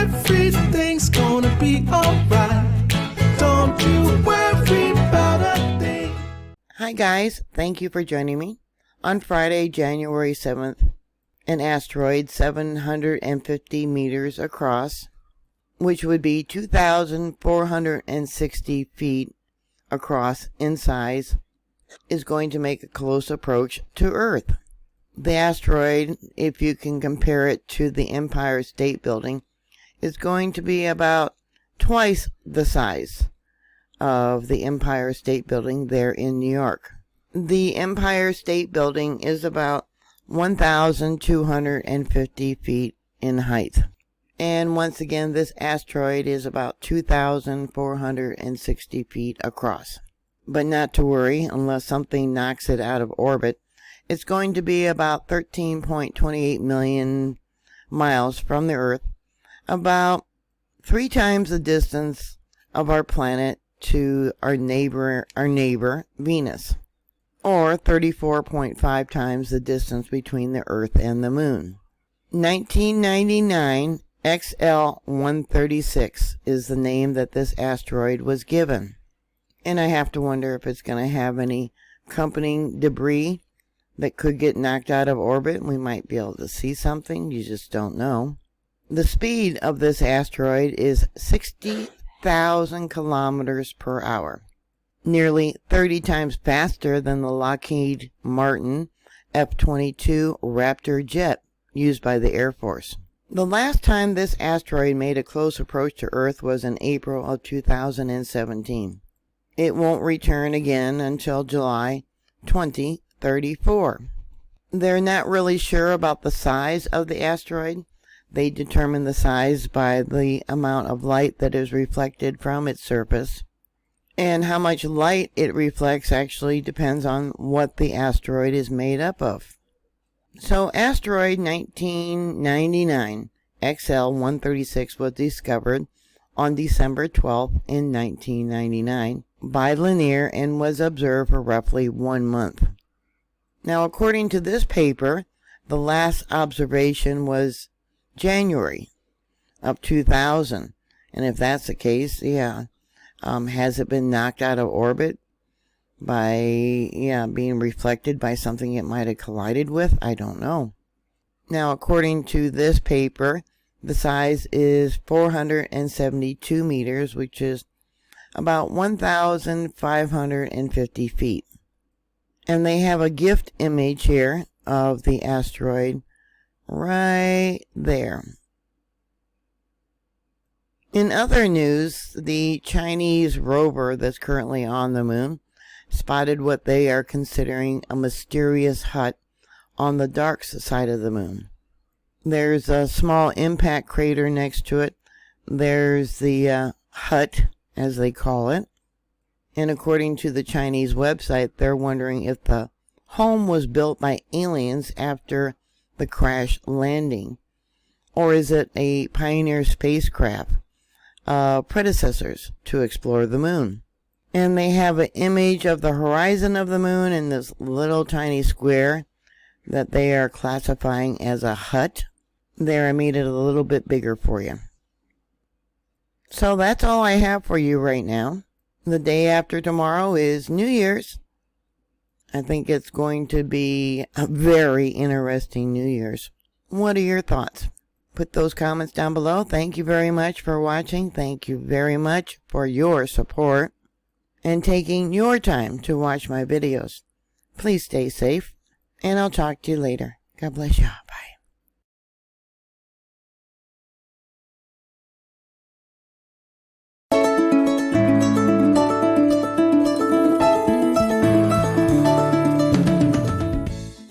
everything's gonna be alright. Don't you worry about a thing. Hi guys, thank you for joining me. On Friday, January 7th, an asteroid 750 meters across, which would be 2,460 feet across in size, is going to make a close approach to Earth. The asteroid, if you can compare it to the Empire State Building, is going to be about twice the size of the Empire State Building there in New York. The Empire State Building is about 1,250 feet in height. And once again, this asteroid is about 2,460 feet across. But not to worry, unless something knocks it out of orbit, it's going to be about 13.28 million miles from the Earth, about 3 times the distance of our planet to our neighbor Venus, or 34.5 times the distance between the Earth and the Moon. 1999 XL136 is the name that this asteroid was given. And I have to wonder if it's going to have any accompanying debris that could get knocked out of orbit. We might be able to see something. You just don't know. The speed of this asteroid is 60,000 kilometers per hour. Nearly 30 times faster than the Lockheed Martin F-22 Raptor jet used by the Air Force. The last time this asteroid made a close approach to Earth was in April of 2017. It won't return again until July 2034. They're not really sure about the size of the asteroid. They determine the size by the amount of light that is reflected from its surface. And how much light it reflects actually depends on what the asteroid is made up of. So asteroid 1999 XL136 was discovered on December 12th in 1999 by Lanier and was observed for roughly 1 month. Now, according to this paper, the last observation was January of 2000. And if that's the case, has it been knocked out of orbit by, being reflected by something it might have collided with? I don't know. Now, according to this paper, the size is 472 meters, which is about 1,550 feet. And they have a gift image here of the asteroid right there. In other news, the Chinese rover that's currently on the moon spotted what they are considering a mysterious hut on the dark side of the moon. There's a small impact crater next to it. There's the hut, as they call it. And according to the Chinese website, they're wondering if the home was built by aliens after the crash landing. Or is it a Pioneer spacecraft, predecessors to explore the moon? And they have an image of the horizon of the moon in this little tiny square that they are classifying as a hut. There, I made it a little bit bigger for you. So that's all I have for you right now. The day after tomorrow is New Year's. I think it's going to be a very interesting New Year's. What are your thoughts? Put those comments down below. Thank you very much for watching. Thank you very much for your support and taking your time to watch my videos. Please stay safe, and I'll talk to you later. God bless you all.